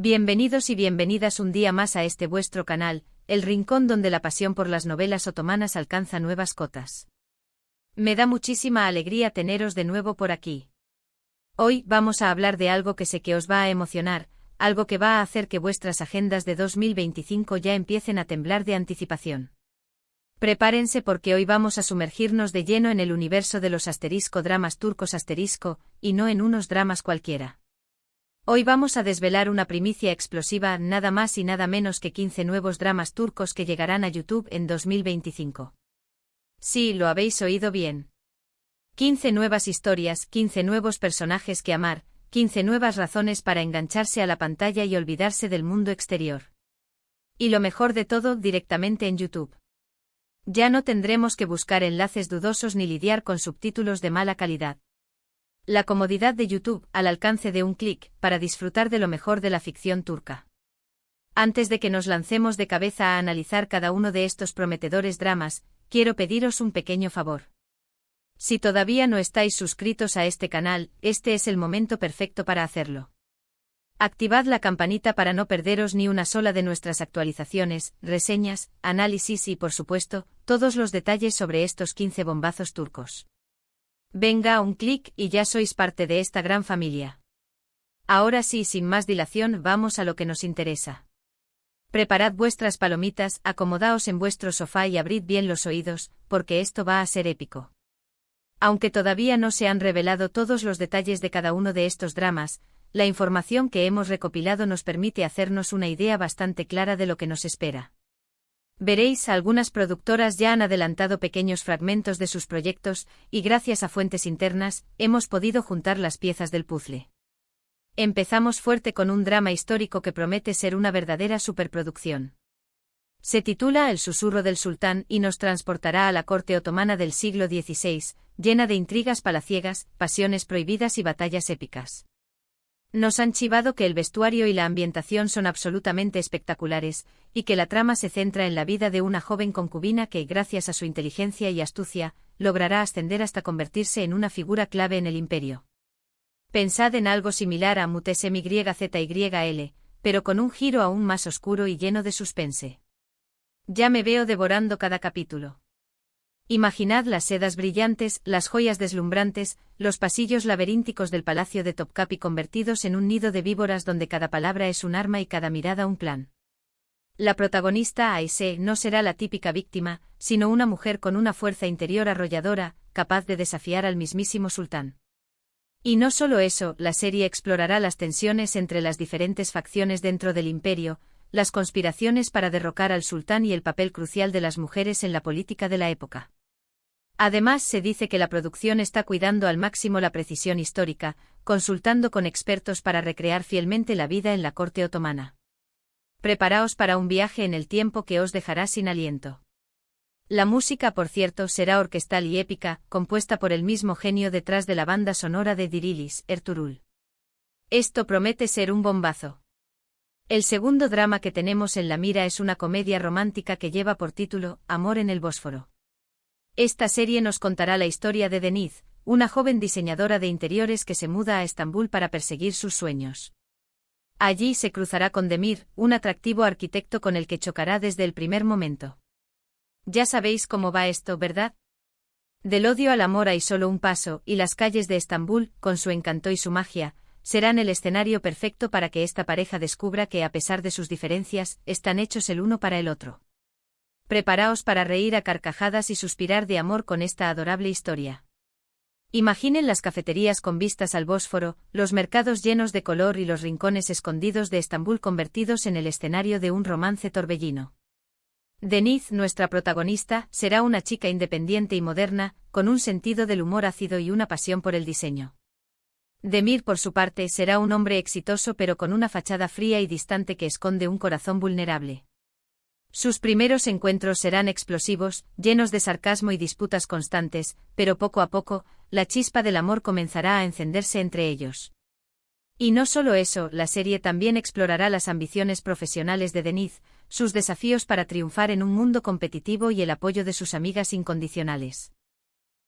Bienvenidos y bienvenidas un día más a este vuestro canal, el rincón donde la pasión por las novelas otomanas alcanza nuevas cotas. Me da muchísima alegría teneros de nuevo por aquí. Hoy vamos a hablar de algo que sé que os va a emocionar, algo que va a hacer que vuestras agendas de 2025 ya empiecen a temblar de anticipación. Prepárense porque hoy vamos a sumergirnos de lleno en el universo de los dramas turcos y no en unos dramas cualquiera. Hoy vamos a desvelar una primicia explosiva, nada más y nada menos que 15 nuevos dramas turcos que llegarán a YouTube en 2025. Sí, lo habéis oído bien. 15 nuevas historias, 15 nuevos personajes que amar, 15 nuevas razones para engancharse a la pantalla y olvidarse del mundo exterior. Y lo mejor de todo, directamente en YouTube. Ya no tendremos que buscar enlaces dudosos ni lidiar con subtítulos de mala calidad. La comodidad de YouTube, al alcance de un clic, para disfrutar de lo mejor de la ficción turca. Antes de que nos lancemos de cabeza a analizar cada uno de estos prometedores dramas, quiero pediros un pequeño favor. Si todavía no estáis suscritos a este canal, este es el momento perfecto para hacerlo. Activad la campanita para no perderos ni una sola de nuestras actualizaciones, reseñas, análisis y, por supuesto, todos los detalles sobre estos 15 bombazos turcos. Venga, un clic y ya sois parte de esta gran familia. Ahora sí, sin más dilación, vamos a lo que nos interesa. Preparad vuestras palomitas, acomodaos en vuestro sofá y abrid bien los oídos, porque esto va a ser épico. Aunque todavía no se han revelado todos los detalles de cada uno de estos dramas, la información que hemos recopilado nos permite hacernos una idea bastante clara de lo que nos espera. Veréis, algunas productoras ya han adelantado pequeños fragmentos de sus proyectos, y gracias a fuentes internas, hemos podido juntar las piezas del puzzle. Empezamos fuerte con un drama histórico que promete ser una verdadera superproducción. Se titula El susurro del sultán y nos transportará a la corte otomana del siglo XVI, llena de intrigas palaciegas, pasiones prohibidas y batallas épicas. Nos han chivado que el vestuario y la ambientación son absolutamente espectaculares, y que la trama se centra en la vida de una joven concubina que, gracias a su inteligencia y astucia, logrará ascender hasta convertirse en una figura clave en el imperio. Pensad en algo similar a Mutesem YZYL, pero con un giro aún más oscuro y lleno de suspense. Ya me veo devorando cada capítulo. Imaginad las sedas brillantes, las joyas deslumbrantes, los pasillos laberínticos del palacio de Topkapi convertidos en un nido de víboras donde cada palabra es un arma y cada mirada un plan. La protagonista, Ayse, no será la típica víctima, sino una mujer con una fuerza interior arrolladora, capaz de desafiar al mismísimo sultán. Y no solo eso, la serie explorará las tensiones entre las diferentes facciones dentro del imperio, las conspiraciones para derrocar al sultán y el papel crucial de las mujeres en la política de la época. Además, se dice que la producción está cuidando al máximo la precisión histórica, consultando con expertos para recrear fielmente la vida en la corte otomana. Preparaos para un viaje en el tiempo que os dejará sin aliento. La música, por cierto, será orquestal y épica, compuesta por el mismo genio detrás de la banda sonora de Dirilis, Ertuğrul. Esto promete ser un bombazo. El segundo drama que tenemos en la mira es una comedia romántica que lleva por título Amor en el Bósforo. Esta serie nos contará la historia de Deniz, una joven diseñadora de interiores que se muda a Estambul para perseguir sus sueños. Allí se cruzará con Demir, un atractivo arquitecto con el que chocará desde el primer momento. Ya sabéis cómo va esto, ¿verdad? Del odio al amor hay solo un paso, y las calles de Estambul, con su encanto y su magia, serán el escenario perfecto para que esta pareja descubra que, a pesar de sus diferencias, están hechos el uno para el otro. Preparaos para reír a carcajadas y suspirar de amor con esta adorable historia. Imaginen las cafeterías con vistas al Bósforo, los mercados llenos de color y los rincones escondidos de Estambul convertidos en el escenario de un romance torbellino. Deniz, nuestra protagonista, será una chica independiente y moderna, con un sentido del humor ácido y una pasión por el diseño. Demir, por su parte, será un hombre exitoso pero con una fachada fría y distante que esconde un corazón vulnerable. Sus primeros encuentros serán explosivos, llenos de sarcasmo y disputas constantes, pero poco a poco, la chispa del amor comenzará a encenderse entre ellos. Y no solo eso, la serie también explorará las ambiciones profesionales de Deniz, sus desafíos para triunfar en un mundo competitivo y el apoyo de sus amigas incondicionales.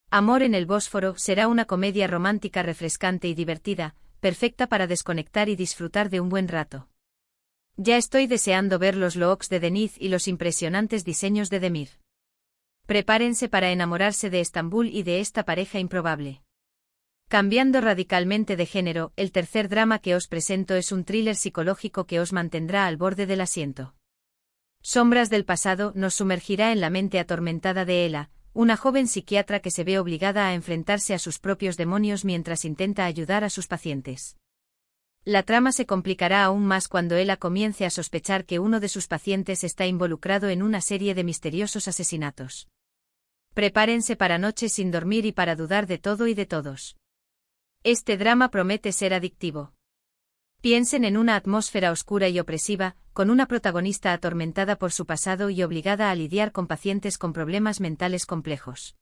Amor en el Bósforo será una comedia romántica refrescante y divertida, perfecta para desconectar y disfrutar de un buen rato. Ya estoy deseando ver los looks de Deniz y los impresionantes diseños de Demir. Prepárense para enamorarse de Estambul y de esta pareja improbable. Cambiando radicalmente de género, el tercer drama que os presento es un thriller psicológico que os mantendrá al borde del asiento. Sombras del pasado nos sumergirá en la mente atormentada de Ela, una joven psiquiatra que se ve obligada a enfrentarse a sus propios demonios mientras intenta ayudar a sus pacientes. La trama se complicará aún más cuando Ela comience a sospechar que uno de sus pacientes está involucrado en una serie de misteriosos asesinatos. Prepárense para noches sin dormir y para dudar de todo y de todos. Este drama promete ser adictivo. Piensen en una atmósfera oscura y opresiva, con una protagonista atormentada por su pasado y obligada a lidiar con pacientes con problemas mentales complejos.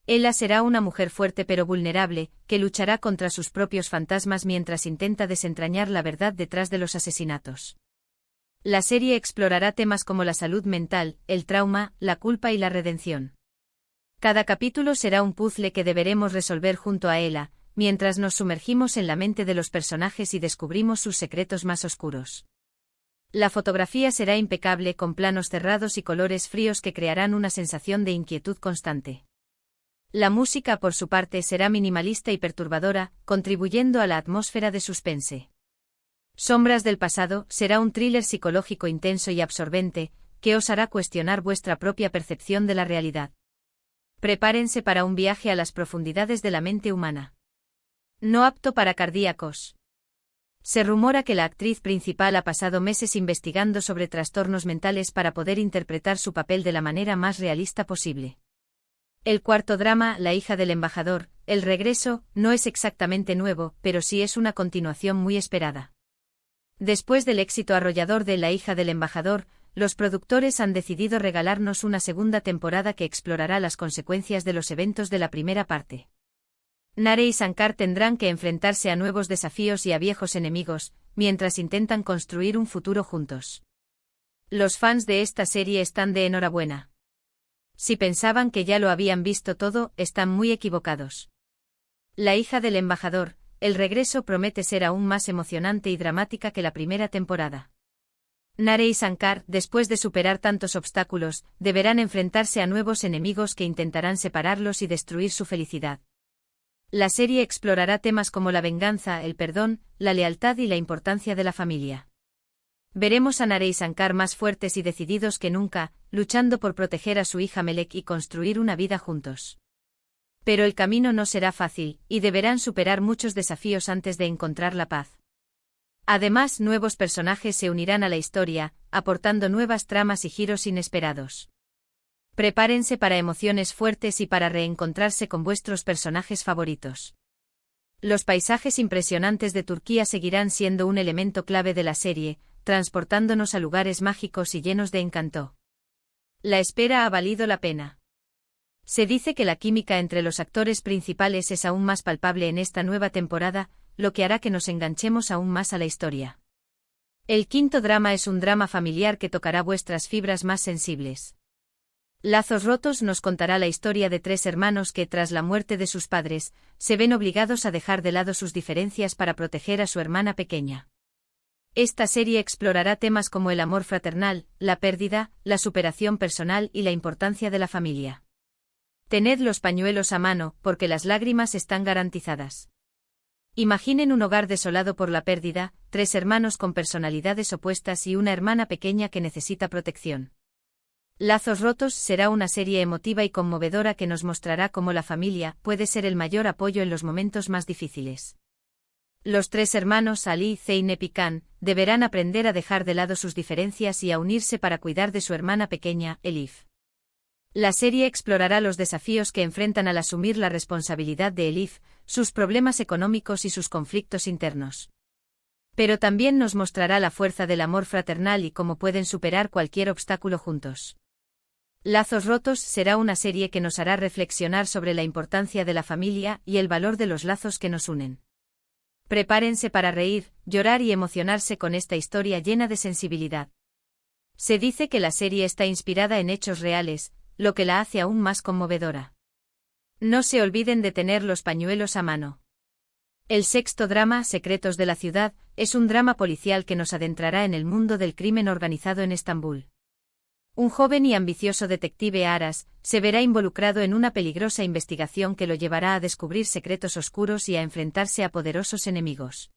Ela será una mujer fuerte pero vulnerable, que luchará contra sus propios fantasmas mientras intenta desentrañar la verdad detrás de los asesinatos. La serie explorará temas como la salud mental, el trauma, la culpa y la redención. Cada capítulo será un puzzle que deberemos resolver junto a Ela, mientras nos sumergimos en la mente de los personajes y descubrimos sus secretos más oscuros. La fotografía será impecable con planos cerrados y colores fríos que crearán una sensación de inquietud constante. La música, por su parte, será minimalista y perturbadora, contribuyendo a la atmósfera de suspense. Sombras del pasado será un thriller psicológico intenso y absorbente, que os hará cuestionar vuestra propia percepción de la realidad. Prepárense para un viaje a las profundidades de la mente humana. No apto para cardíacos. Se rumora que la actriz principal ha pasado meses investigando sobre trastornos mentales para poder interpretar su papel de la manera más realista posible. El cuarto drama, La hija del embajador, El regreso, no es exactamente nuevo, pero sí es una continuación muy esperada. Después del éxito arrollador de La hija del embajador, los productores han decidido regalarnos una segunda temporada que explorará las consecuencias de los eventos de la primera parte. Nare y Shankar tendrán que enfrentarse a nuevos desafíos y a viejos enemigos, mientras intentan construir un futuro juntos. Los fans de esta serie están de enhorabuena. Si pensaban que ya lo habían visto todo, están muy equivocados. La hija del embajador, El regreso promete ser aún más emocionante y dramática que la primera temporada. Nare y Shankar, después de superar tantos obstáculos, deberán enfrentarse a nuevos enemigos que intentarán separarlos y destruir su felicidad. La serie explorará temas como la venganza, el perdón, la lealtad y la importancia de la familia. Veremos a Nare y Shankar más fuertes y decididos que nunca, luchando por proteger a su hija Melek y construir una vida juntos. Pero el camino no será fácil, y deberán superar muchos desafíos antes de encontrar la paz. Además, nuevos personajes se unirán a la historia, aportando nuevas tramas y giros inesperados. Prepárense para emociones fuertes y para reencontrarse con vuestros personajes favoritos. Los paisajes impresionantes de Turquía seguirán siendo un elemento clave de la serie, transportándonos a lugares mágicos y llenos de encanto. La espera ha valido la pena. Se dice que la química entre los actores principales es aún más palpable en esta nueva temporada, lo que hará que nos enganchemos aún más a la historia. El quinto drama es un drama familiar que tocará vuestras fibras más sensibles. Lazos rotos nos contará la historia de tres hermanos que, tras la muerte de sus padres, se ven obligados a dejar de lado sus diferencias para proteger a su hermana pequeña. Esta serie explorará temas como el amor fraternal, la pérdida, la superación personal y la importancia de la familia. Tened los pañuelos a mano, porque las lágrimas están garantizadas. Imaginen un hogar desolado por la pérdida, tres hermanos con personalidades opuestas y una hermana pequeña que necesita protección. Lazos rotos será una serie emotiva y conmovedora que nos mostrará cómo la familia puede ser el mayor apoyo en los momentos más difíciles. Los tres hermanos Ali, Zeynep y Khan deberán aprender a dejar de lado sus diferencias y a unirse para cuidar de su hermana pequeña, Elif. La serie explorará los desafíos que enfrentan al asumir la responsabilidad de Elif, sus problemas económicos y sus conflictos internos. Pero también nos mostrará la fuerza del amor fraternal y cómo pueden superar cualquier obstáculo juntos. Lazos rotos será una serie que nos hará reflexionar sobre la importancia de la familia y el valor de los lazos que nos unen. Prepárense para reír, llorar y emocionarse con esta historia llena de sensibilidad. Se dice que la serie está inspirada en hechos reales, lo que la hace aún más conmovedora. No se olviden de tener los pañuelos a mano. El sexto drama, Secretos de la ciudad, es un drama policial que nos adentrará en el mundo del crimen organizado en Estambul. Un joven y ambicioso detective Aras se verá involucrado en una peligrosa investigación que lo llevará a descubrir secretos oscuros y a enfrentarse a poderosos enemigos.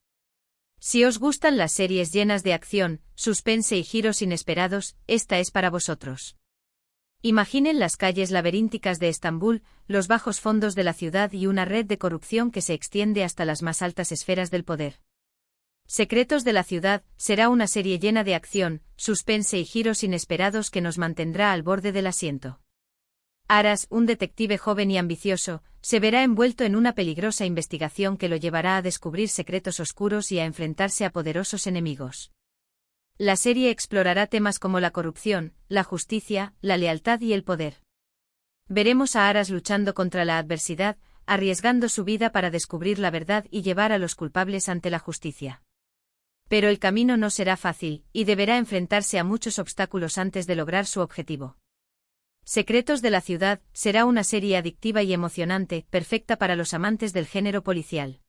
Si os gustan las series llenas de acción, suspense y giros inesperados, esta es para vosotros. Imaginen las calles laberínticas de Estambul, los bajos fondos de la ciudad y una red de corrupción que se extiende hasta las más altas esferas del poder. Secretos de la ciudad será una serie llena de acción, suspense y giros inesperados que nos mantendrá al borde del asiento. Aras, un detective joven y ambicioso, se verá envuelto en una peligrosa investigación que lo llevará a descubrir secretos oscuros y a enfrentarse a poderosos enemigos. La serie explorará temas como la corrupción, la justicia, la lealtad y el poder. Veremos a Aras luchando contra la adversidad, arriesgando su vida para descubrir la verdad y llevar a los culpables ante la justicia. Pero el camino no será fácil, y deberá enfrentarse a muchos obstáculos antes de lograr su objetivo. Secretos de la ciudad será una serie adictiva y emocionante, perfecta para los amantes del género policial.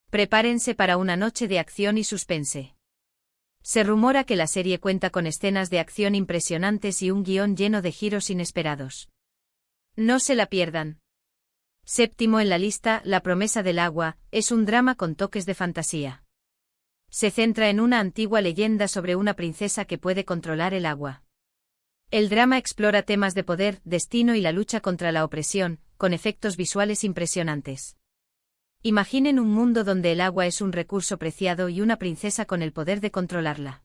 Prepárense para una noche de acción y suspense. Se rumora que la serie cuenta con escenas de acción impresionantes y un guión lleno de giros inesperados. No se la pierdan. Séptimo en la lista, La promesa del agua, es un drama con toques de fantasía. Se centra en una antigua leyenda sobre una princesa que puede controlar el agua. El drama explora temas de poder, destino y la lucha contra la opresión, con efectos visuales impresionantes. Imaginen un mundo donde el agua es un recurso preciado y una princesa con el poder de controlarla.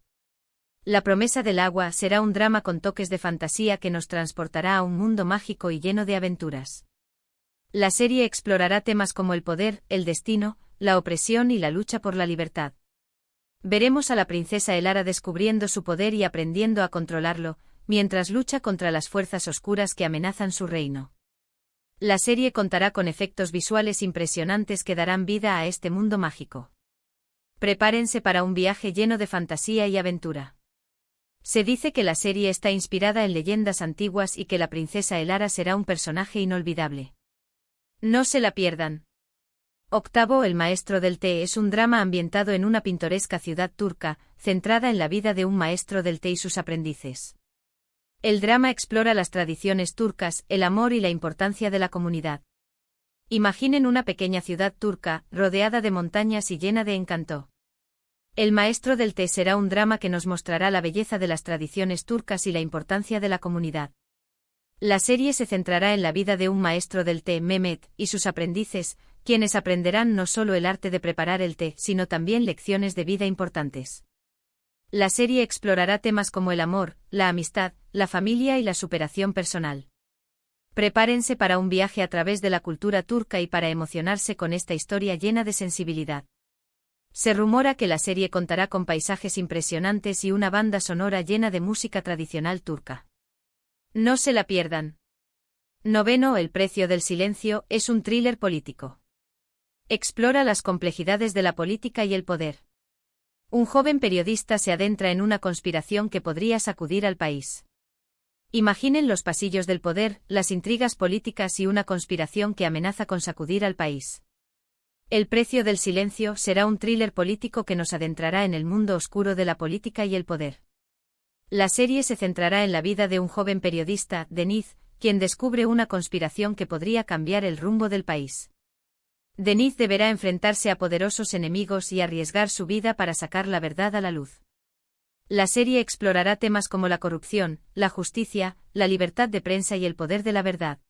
La promesa del agua será un drama con toques de fantasía que nos transportará a un mundo mágico y lleno de aventuras. La serie explorará temas como el poder, el destino, la opresión y la lucha por la libertad. Veremos a la princesa Elara descubriendo su poder y aprendiendo a controlarlo, mientras lucha contra las fuerzas oscuras que amenazan su reino. La serie contará con efectos visuales impresionantes que darán vida a este mundo mágico. Prepárense para un viaje lleno de fantasía y aventura. Se dice que la serie está inspirada en leyendas antiguas y que la princesa Elara será un personaje inolvidable. No se la pierdan. Octavo, El maestro del té es un drama ambientado en una pintoresca ciudad turca, centrada en la vida de un maestro del té y sus aprendices. El drama explora las tradiciones turcas, el amor y la importancia de la comunidad. Imaginen una pequeña ciudad turca, rodeada de montañas y llena de encanto. El maestro del té será un drama que nos mostrará la belleza de las tradiciones turcas y la importancia de la comunidad. La serie se centrará en la vida de un maestro del té, Mehmet, y sus aprendices, quienes aprenderán no solo el arte de preparar el té, sino también lecciones de vida importantes. La serie explorará temas como el amor, la amistad, la familia y la superación personal. Prepárense para un viaje a través de la cultura turca y para emocionarse con esta historia llena de sensibilidad. Se rumora que la serie contará con paisajes impresionantes y una banda sonora llena de música tradicional turca. No se la pierdan. Noveno, El precio del silencio, es un thriller político. Explora las complejidades de la política y el poder. Un joven periodista se adentra en una conspiración que podría sacudir al país. Imaginen los pasillos del poder, las intrigas políticas y una conspiración que amenaza con sacudir al país. El precio del silencio será un thriller político que nos adentrará en el mundo oscuro de la política y el poder. La serie se centrará en la vida de un joven periodista, Deniz, quien descubre una conspiración que podría cambiar el rumbo del país. Deniz deberá enfrentarse a poderosos enemigos y arriesgar su vida para sacar la verdad a la luz. La serie explorará temas como la corrupción, la justicia, la libertad de prensa y el poder de la verdad.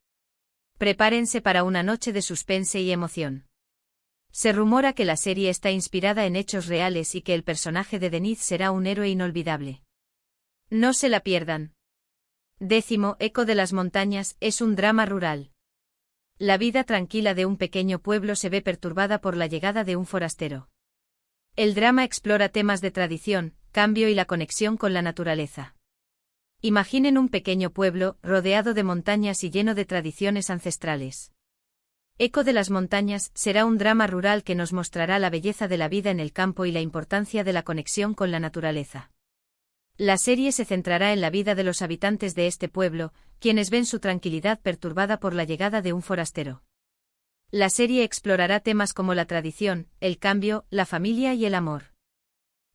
Prepárense para una noche de suspense y emoción. Se rumora que la serie está inspirada en hechos reales y que el personaje de Deniz será un héroe inolvidable. No se la pierdan. Décimo, Eco de las montañas, es un drama rural. La vida tranquila de un pequeño pueblo se ve perturbada por la llegada de un forastero. El drama explora temas de tradición, cambio y la conexión con la naturaleza. Imaginen un pequeño pueblo, rodeado de montañas y lleno de tradiciones ancestrales. Eco de las montañas será un drama rural que nos mostrará la belleza de la vida en el campo y la importancia de la conexión con la naturaleza. La serie se centrará en la vida de los habitantes de este pueblo, quienes ven su tranquilidad perturbada por la llegada de un forastero. La serie explorará temas como la tradición, el cambio, la familia y el amor.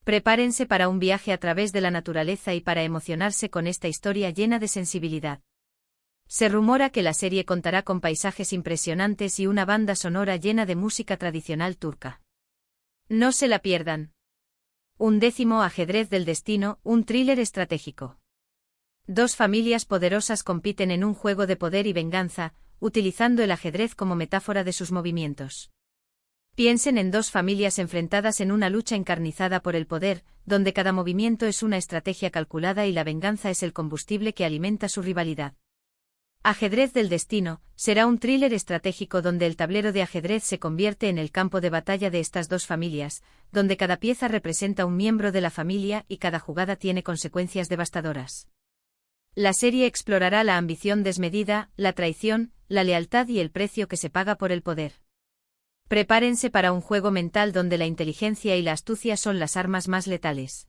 Prepárense para un viaje a través de la naturaleza y para emocionarse con esta historia llena de sensibilidad. Se rumora que la serie contará con paisajes impresionantes y una banda sonora llena de música tradicional turca. No se la pierdan. 11. Ajedrez del destino, un thriller estratégico. Dos familias poderosas compiten en un juego de poder y venganza, utilizando el ajedrez como metáfora de sus movimientos. Piensen en dos familias enfrentadas en una lucha encarnizada por el poder, donde cada movimiento es una estrategia calculada y la venganza es el combustible que alimenta su rivalidad. Ajedrez del destino será un thriller estratégico donde el tablero de ajedrez se convierte en el campo de batalla de estas dos familias, donde cada pieza representa un miembro de la familia y cada jugada tiene consecuencias devastadoras. La serie explorará la ambición desmedida, la traición, la lealtad y el precio que se paga por el poder. Prepárense para un juego mental donde la inteligencia y la astucia son las armas más letales.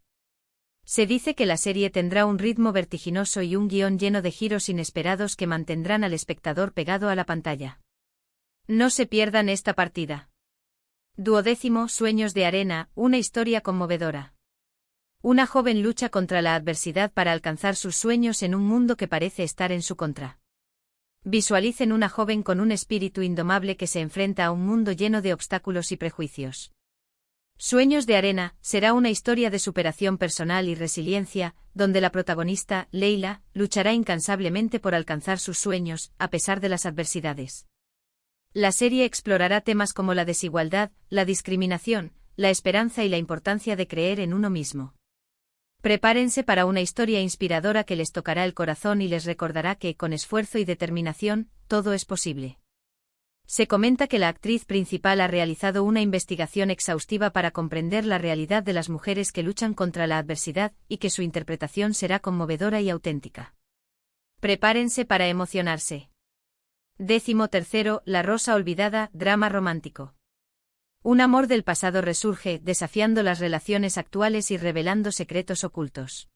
Se dice que la serie tendrá un ritmo vertiginoso y un guión lleno de giros inesperados que mantendrán al espectador pegado a la pantalla. No se pierdan esta partida. 12. Sueños de arena, una historia conmovedora. Una joven lucha contra la adversidad para alcanzar sus sueños en un mundo que parece estar en su contra. Visualicen una joven con un espíritu indomable que se enfrenta a un mundo lleno de obstáculos y prejuicios. Sueños de arena será una historia de superación personal y resiliencia, donde la protagonista, Leila, luchará incansablemente por alcanzar sus sueños, a pesar de las adversidades. La serie explorará temas como la desigualdad, la discriminación, la esperanza y la importancia de creer en uno mismo. Prepárense para una historia inspiradora que les tocará el corazón y les recordará que, con esfuerzo y determinación, todo es posible. Se comenta que la actriz principal ha realizado una investigación exhaustiva para comprender la realidad de las mujeres que luchan contra la adversidad y que su interpretación será conmovedora y auténtica. Prepárense para emocionarse. 13. La rosa olvidada, drama romántico. Un amor del pasado resurge, desafiando las relaciones actuales y revelando secretos ocultos.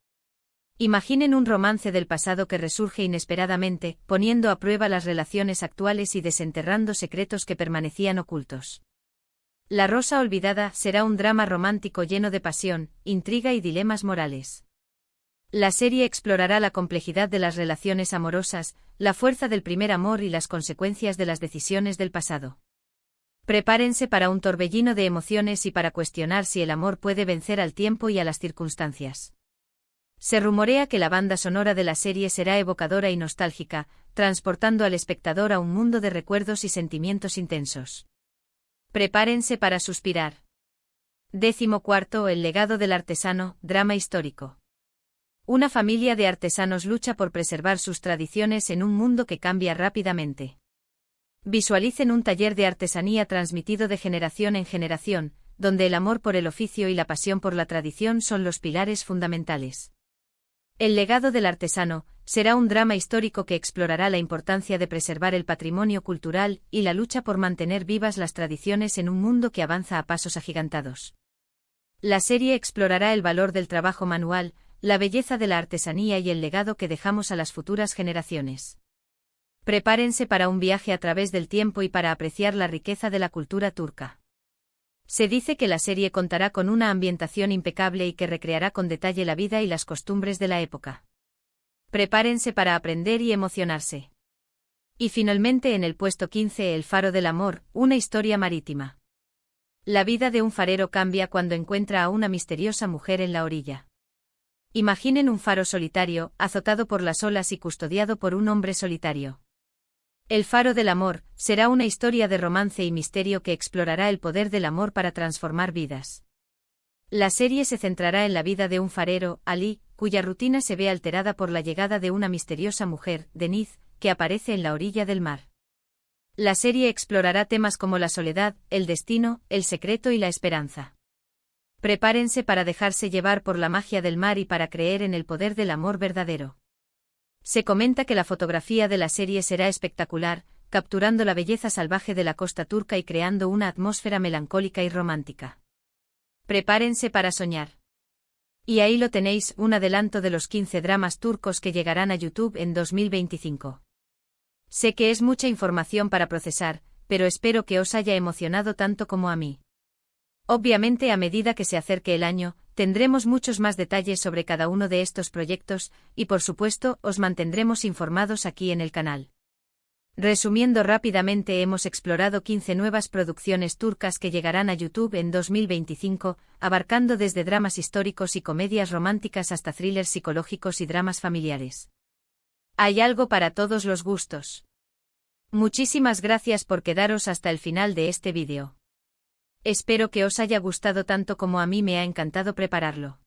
Imaginen un romance del pasado que resurge inesperadamente, poniendo a prueba las relaciones actuales y desenterrando secretos que permanecían ocultos. La rosa olvidada será un drama romántico lleno de pasión, intriga y dilemas morales. La serie explorará la complejidad de las relaciones amorosas, la fuerza del primer amor y las consecuencias de las decisiones del pasado. Prepárense para un torbellino de emociones y para cuestionar si el amor puede vencer al tiempo y a las circunstancias. Se rumorea que la banda sonora de la serie será evocadora y nostálgica, transportando al espectador a un mundo de recuerdos y sentimientos intensos. Prepárense para suspirar. 14. El legado del artesano, drama histórico. Una familia de artesanos lucha por preservar sus tradiciones en un mundo que cambia rápidamente. Visualicen un taller de artesanía transmitido de generación en generación, donde el amor por el oficio y la pasión por la tradición son los pilares fundamentales. El legado del artesano será un drama histórico que explorará la importancia de preservar el patrimonio cultural y la lucha por mantener vivas las tradiciones en un mundo que avanza a pasos agigantados. La serie explorará el valor del trabajo manual, la belleza de la artesanía y el legado que dejamos a las futuras generaciones. Prepárense para un viaje a través del tiempo y para apreciar la riqueza de la cultura turca. Se dice que la serie contará con una ambientación impecable y que recreará con detalle la vida y las costumbres de la época. Prepárense para aprender y emocionarse. Y finalmente en el puesto 15 El faro del amor, una historia marítima. La vida de un farero cambia cuando encuentra a una misteriosa mujer en la orilla. Imaginen un faro solitario, azotado por las olas y custodiado por un hombre solitario. El faro del amor será una historia de romance y misterio que explorará el poder del amor para transformar vidas. La serie se centrará en la vida de un farero, Ali, cuya rutina se ve alterada por la llegada de una misteriosa mujer, Deniz, que aparece en la orilla del mar. La serie explorará temas como la soledad, el destino, el secreto y la esperanza. Prepárense para dejarse llevar por la magia del mar y para creer en el poder del amor verdadero. Se comenta que la fotografía de la serie será espectacular, capturando la belleza salvaje de la costa turca y creando una atmósfera melancólica y romántica. Prepárense para soñar. Y ahí lo tenéis, un adelanto de los 15 dramas turcos que llegarán a YouTube en 2025. Sé que es mucha información para procesar, pero espero que os haya emocionado tanto como a mí. Obviamente, a medida que se acerque el año, tendremos muchos más detalles sobre cada uno de estos proyectos, y por supuesto, os mantendremos informados aquí en el canal. Resumiendo rápidamente, hemos explorado 15 nuevas producciones turcas que llegarán a YouTube en 2025, abarcando desde dramas históricos y comedias románticas hasta thrillers psicológicos y dramas familiares. Hay algo para todos los gustos. Muchísimas gracias por quedaros hasta el final de este vídeo. Espero que os haya gustado tanto como a mí me ha encantado prepararlo.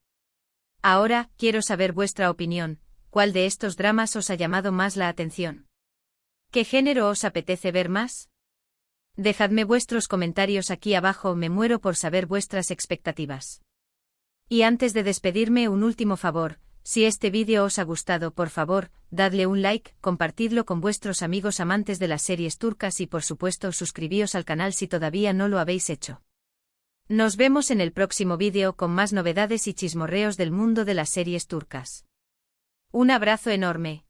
Ahora, quiero saber vuestra opinión. ¿Cuál de estos dramas os ha llamado más la atención? ¿Qué género os apetece ver más? Dejadme vuestros comentarios aquí abajo, me muero por saber vuestras expectativas. Y antes de despedirme, un último favor, si este vídeo os ha gustado, por favor, dadle un like, compartidlo con vuestros amigos amantes de las series turcas y por supuesto suscribíos al canal si todavía no lo habéis hecho. Nos vemos en el próximo vídeo con más novedades y chismorreos del mundo de las series turcas. Un abrazo enorme.